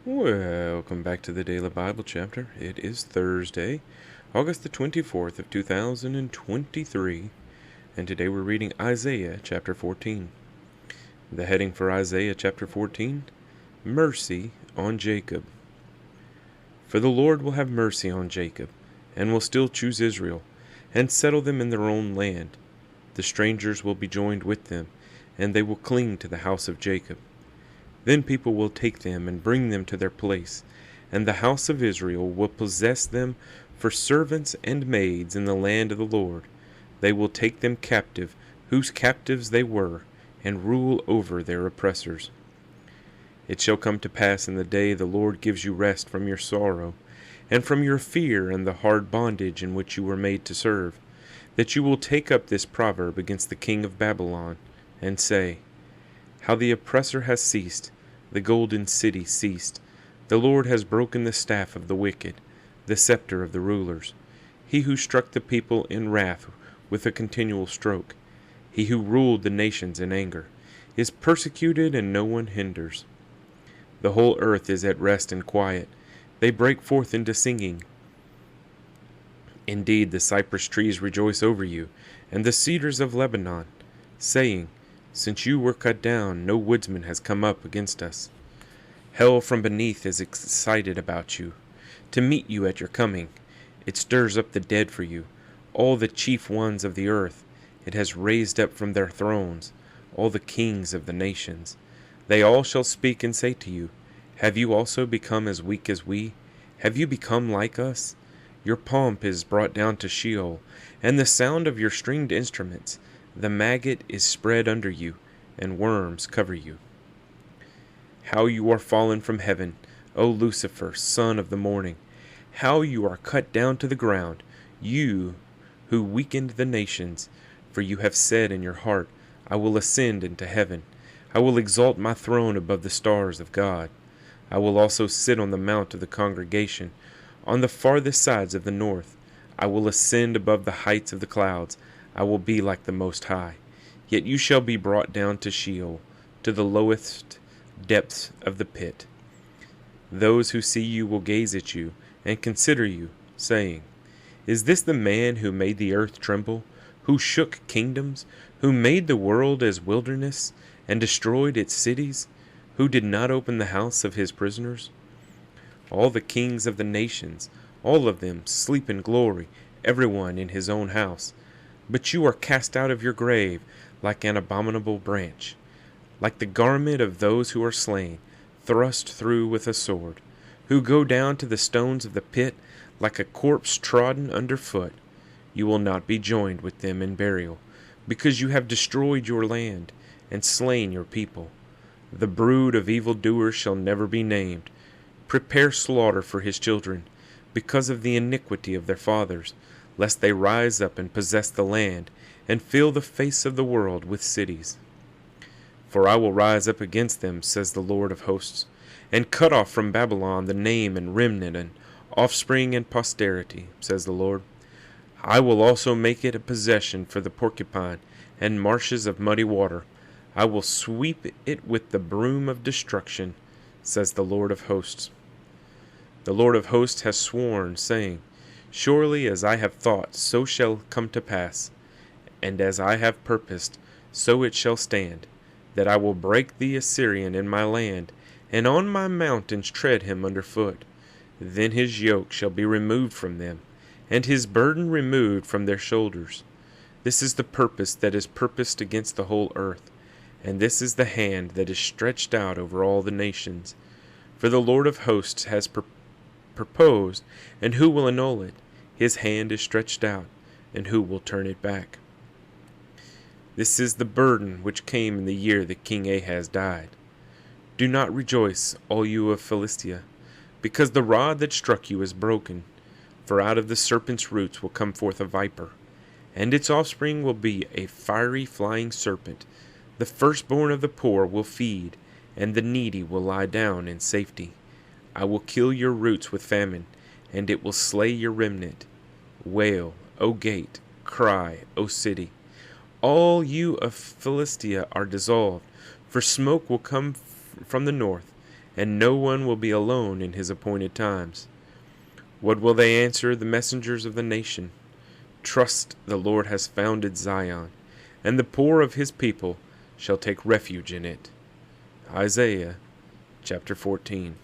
Welcome back to the Daily Bible Chapter. It is Thursday, August the 24th of 2023, and today we're reading Isaiah chapter 14. The heading for Isaiah chapter 14, Mercy on Jacob. For the Lord will have mercy on Jacob, and will still choose Israel, and settle them in their own land. The strangers will be joined with them, and they will cling to the house of Jacob. Then people will take them and bring them to their place, and the house of Israel will possess them for servants and maids in the land of the Lord. They will take them captive, whose captives they were, and rule over their oppressors. It shall come to pass in the day the Lord gives you rest from your sorrow, and from your fear and the hard bondage in which you were made to serve, that you will take up this proverb against the king of Babylon, and say, How the oppressor has ceased, the golden city ceased. The Lord has broken the staff of the wicked, the scepter of the rulers. He who struck the people in wrath with a continual stroke, he who ruled the nations in anger, is persecuted and no one hinders. The whole earth is at rest and quiet. They break forth into singing. Indeed, the cypress trees rejoice over you, and the cedars of Lebanon, saying, Since you were cut down, no woodsman has come up against us. Hell from beneath is excited about you, to meet you at your coming. It stirs up the dead for you, all the chief ones of the earth. It has raised up from their thrones all the kings of the nations. They all shall speak and say to you, Have you also become as weak as we? Have you become like us? Your pomp is brought down to Sheol, and the sound of your stringed instruments. The maggot is spread under you, and worms cover you. How you are fallen from heaven, O Lucifer, son of the morning! How you are cut down to the ground, you who weakened the nations! For you have said in your heart, I will ascend into heaven. I will exalt my throne above the stars of God. I will also sit on the mount of the congregation, on the farthest sides of the north. I will ascend above the heights of the clouds. I will be like the Most High. Yet you shall be brought down to Sheol, to the lowest depths of the pit. Those who see you will gaze at you, and consider you, saying, Is this the man who made the earth tremble, who shook kingdoms, who made the world as wilderness, and destroyed its cities, who did not open the house of his prisoners? All the kings of the nations, all of them, sleep in glory, everyone in his own house. But you are cast out of your grave like an abominable branch, like the garment of those who are slain, thrust through with a sword, who go down to the stones of the pit like a corpse trodden under foot. You will not be joined with them in burial, because you have destroyed your land and slain your people. The brood of evildoers shall never be named. Prepare slaughter for his children, because of the iniquity of their fathers, lest they rise up and possess the land, and fill the face of the world with cities. For I will rise up against them, says the Lord of hosts, and cut off from Babylon the name and remnant and offspring and posterity, says the Lord. I will also make it a possession for the porcupine and marshes of muddy water. I will sweep it with the broom of destruction, says the Lord of hosts. The Lord of hosts has sworn, saying, Surely as I have thought, so shall come to pass, and as I have purposed, so it shall stand, that I will break the Assyrian in my land, and on my mountains tread him under foot. Then his yoke shall be removed from them, and his burden removed from their shoulders. This is the purpose that is purposed against the whole earth, and this is the hand that is stretched out over all the nations. For the Lord of hosts has proposed, and who will annul it? His hand is stretched out, and who will turn it back? This is the burden which came in the year that King Ahaz died. Do not rejoice, all you of Philistia, because the rod that struck you is broken. For out of the serpent's roots will come forth a viper, and its offspring will be a fiery flying serpent. The firstborn of the poor will feed, and the needy will lie down in safety. I will kill your roots with famine, and it will slay your remnant. Wail, O gate, cry, O city. All you of Philistia are dissolved, for smoke will come from the north, and no one will be alone in his appointed times. What will they answer the messengers of the nation? Trust, the Lord has founded Zion, and the poor of his people shall take refuge in it. Isaiah chapter 14.